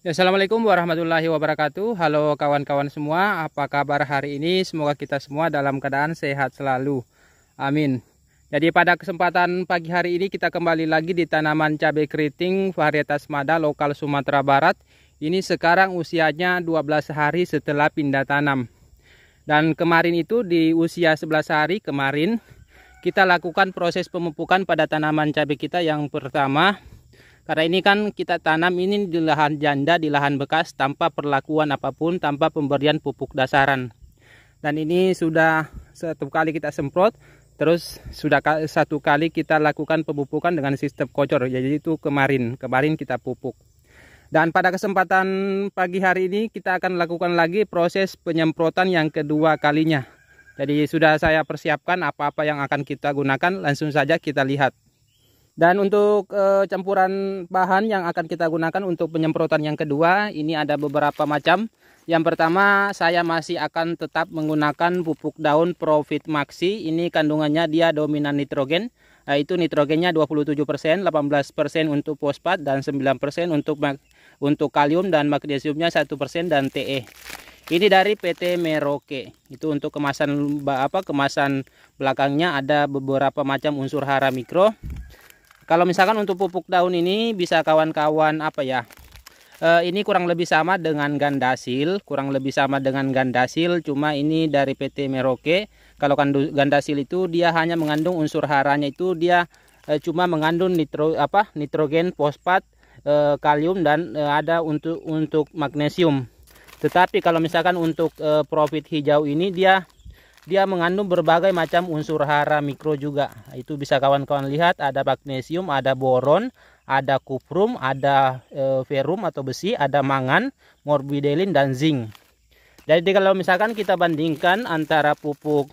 Ya, Assalamualaikum warahmatullahi wabarakatuh. Halo kawan-kawan semua, apa kabar hari ini? Semoga kita semua dalam keadaan sehat selalu. Amin. Jadi pada kesempatan pagi hari ini kita kembali lagi di tanaman cabai keriting varietas Mada lokal Sumatera Barat. Ini sekarang usianya 12 hari setelah pindah tanam. Dan kemarin itu di usia 11 hari kemarin kita lakukan proses pemupukan pada tanaman cabai kita yang pertama. Karena ini kan kita tanam ini di lahan janda, di lahan bekas tanpa perlakuan apapun, tanpa pemberian pupuk dasaran. Dan ini sudah satu kali kita semprot, terus sudah satu kali kita lakukan pemupukan dengan sistem kocor. Jadi itu kemarin kita pupuk. Dan pada kesempatan pagi hari ini kita akan lakukan lagi proses penyemprotan yang kedua kalinya. Jadi sudah saya persiapkan apa-apa yang akan kita gunakan, langsung saja kita lihat. Dan untuk campuran bahan yang akan kita gunakan untuk penyemprotan yang kedua, ini ada beberapa macam. Yang pertama, saya masih akan tetap menggunakan pupuk daun Profit Maxi. Ini kandungannya dia dominan nitrogen. Itu nitrogennya 27%, 18% untuk fosfat dan 9% untuk kalium dan magnesiumnya 1% dan Te. Ini dari PT Merauke. Itu untuk kemasan kemasan belakangnya ada beberapa macam unsur hara mikro. Kalau misalkan untuk pupuk daun ini bisa kawan-kawan ini kurang lebih sama dengan Gandasil, cuma ini dari PT Merauke. Kalau Gandasil itu dia hanya mengandung unsur haranya itu dia cuma mengandung nitrogen, fosfat, kalium dan ada untuk magnesium. Tetapi kalau misalkan untuk Profit hijau ini dia mengandung berbagai macam unsur hara mikro juga. Itu bisa kawan-kawan lihat, ada magnesium, ada boron, ada kuprum, ada ferrum atau besi, ada mangan, morbidelin dan zinc. Jadi kalau misalkan kita bandingkan antara pupuk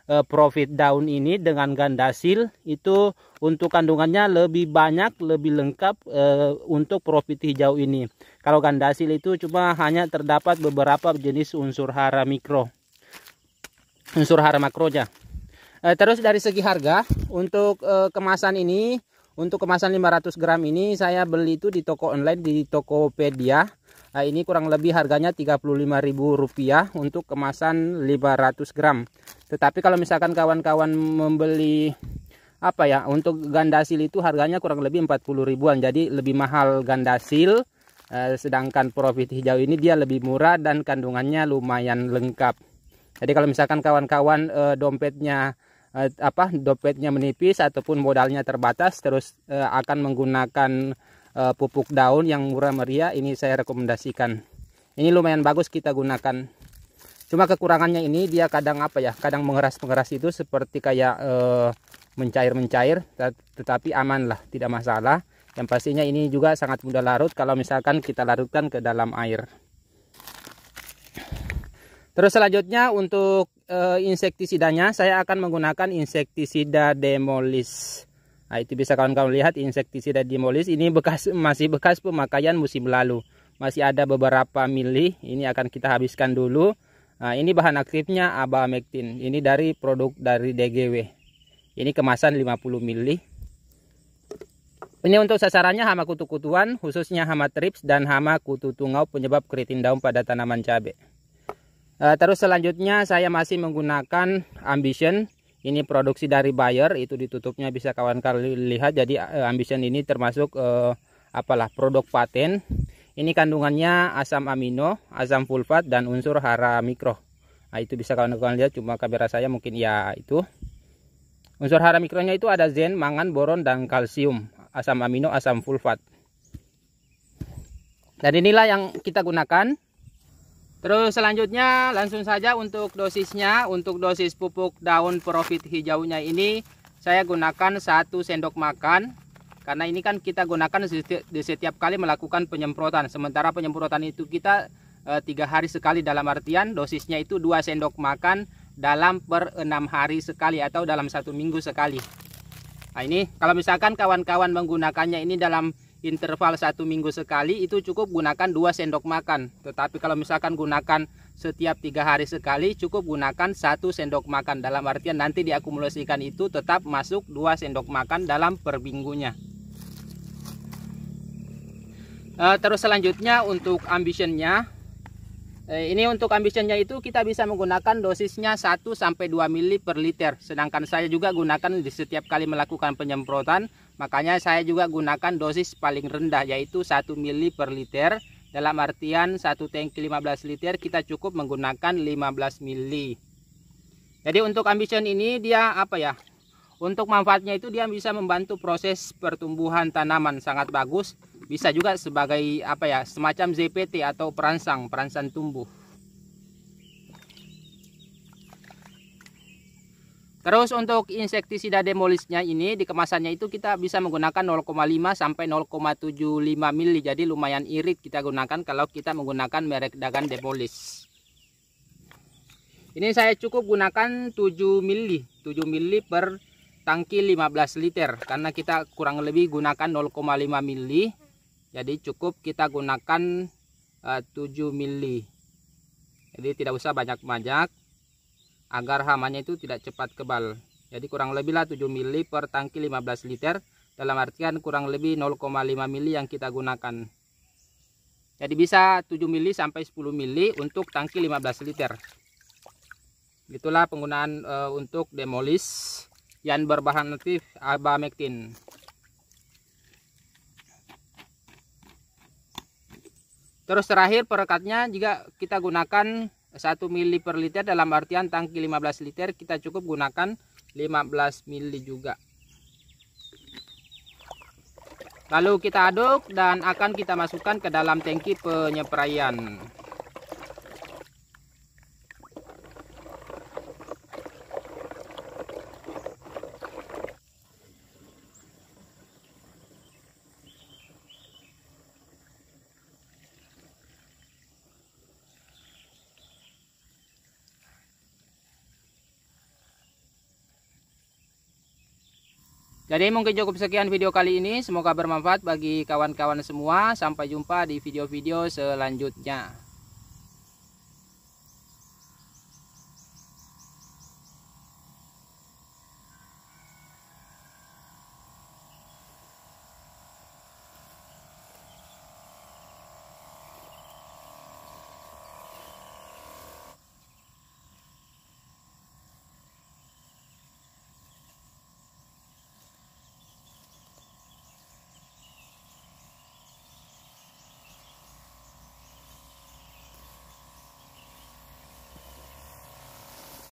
Profit daun ini dengan Gandasil, itu untuk kandungannya lebih banyak, lebih lengkap untuk Profit hijau ini. Kalau Gandasil itu cuma hanya terdapat beberapa jenis unsur hara mikro. Unsur hara makronya. Terus dari segi harga untuk kemasan ini, untuk kemasan 500 gram ini saya beli itu di toko online di Tokopedia. Ini kurang lebih harganya Rp35.000 untuk kemasan 500 gram. Tetapi kalau misalkan kawan-kawan membeli untuk Gandasil itu harganya kurang lebih 40 ribuan. Jadi lebih mahal Gandasil. Sedangkan Profit hijau ini dia lebih murah dan kandungannya lumayan lengkap. Jadi kalau misalkan kawan-kawan dompetnya menipis ataupun modalnya terbatas, terus akan menggunakan pupuk daun yang murah meriah, ini saya rekomendasikan. Ini lumayan bagus kita gunakan. Cuma kekurangannya ini dia kadang mengeras itu seperti kayak mencair, tetapi aman lah, tidak masalah. Yang pastinya ini juga sangat mudah larut kalau misalkan kita larutkan ke dalam air. Terus selanjutnya untuk insektisidanya saya akan menggunakan insektisida Demolis. Itu bisa kawan-kawan lihat insektisida Demolis ini masih bekas pemakaian musim lalu. Masih ada beberapa mili, ini akan kita habiskan dulu. Ini bahan aktifnya Abamectin. Ini dari produk dari DGW. Ini kemasan 50 mili. Ini untuk sasarannya hama kutu-kutuan, khususnya hama trips dan hama kutu tungau penyebab keriting daun pada tanaman cabai. Terus selanjutnya saya masih menggunakan Ambition. Ini produksi dari Bayer, itu ditutupnya bisa kawan-kawan lihat. Jadi Ambition ini termasuk produk paten. Ini kandungannya asam amino, asam sulfat dan unsur hara mikro. Itu bisa kawan-kawan lihat, cuma kamera saya mungkin ya itu. Unsur hara mikronya itu ada zen, mangan, boron dan kalsium, asam amino, asam sulfat. Dan inilah yang kita gunakan. Terus selanjutnya langsung saja untuk dosisnya. Untuk dosis pupuk daun Profit hijaunya ini saya gunakan 1 sendok makan. Karena ini kan kita gunakan di setiap kali melakukan penyemprotan. Sementara penyemprotan itu kita 3 hari sekali, dalam artian dosisnya itu 2 sendok makan dalam per 6 hari sekali atau dalam 1 minggu sekali. Ini kalau misalkan kawan-kawan menggunakannya ini dalam interval 1 minggu sekali, itu cukup gunakan 2 sendok makan. Tetapi kalau misalkan gunakan setiap 3 hari sekali, cukup gunakan 1 sendok makan. Dalam artian nanti diakumulasikan itu tetap masuk 2 sendok makan dalam per minggunya. Terus selanjutnya untuk ambitionnya, ini untuk ambitionnya itu kita bisa menggunakan dosisnya 1-2 ml per liter. Sedangkan saya juga gunakan di setiap kali melakukan penyemprotan, makanya saya juga gunakan dosis paling rendah, yaitu 1 ml per liter. Dalam artian satu tangki 15 liter kita cukup menggunakan 15 ml. Jadi untuk ambition ini dia apa ya? Untuk manfaatnya itu dia bisa membantu proses pertumbuhan tanaman, sangat bagus. Bisa juga sebagai apa ya, semacam ZPT atau perangsang tumbuh. Terus untuk insektisida demolisnya ini di kemasannya itu kita bisa menggunakan 0,5 sampai 0,75 ml. Jadi lumayan irit kita gunakan kalau kita menggunakan merek Dagan Demolis. Ini saya cukup gunakan 7 ml per tangki 15 liter karena kita kurang lebih gunakan 0,5 ml. Jadi cukup kita gunakan 7 ml. Jadi tidak usah banyak-banyak agar hamanya itu tidak cepat kebal. Jadi kurang lebih lah 7 ml per tangki 15 liter. Dalam artian kurang lebih 0,5 ml yang kita gunakan. Jadi bisa 7 ml sampai 10 ml untuk tangki 15 liter. Itulah penggunaan untuk Demolis yang berbahan aktif abamectin. Terus terakhir perekatnya jika kita gunakan 1 ml per liter, dalam artian tangki 15 liter kita cukup gunakan 15 ml juga. Lalu kita aduk dan akan kita masukkan ke dalam tangki penyepraian. Jadi mungkin cukup sekian video kali ini. Semoga bermanfaat bagi kawan-kawan semua. Sampai jumpa di video-video selanjutnya.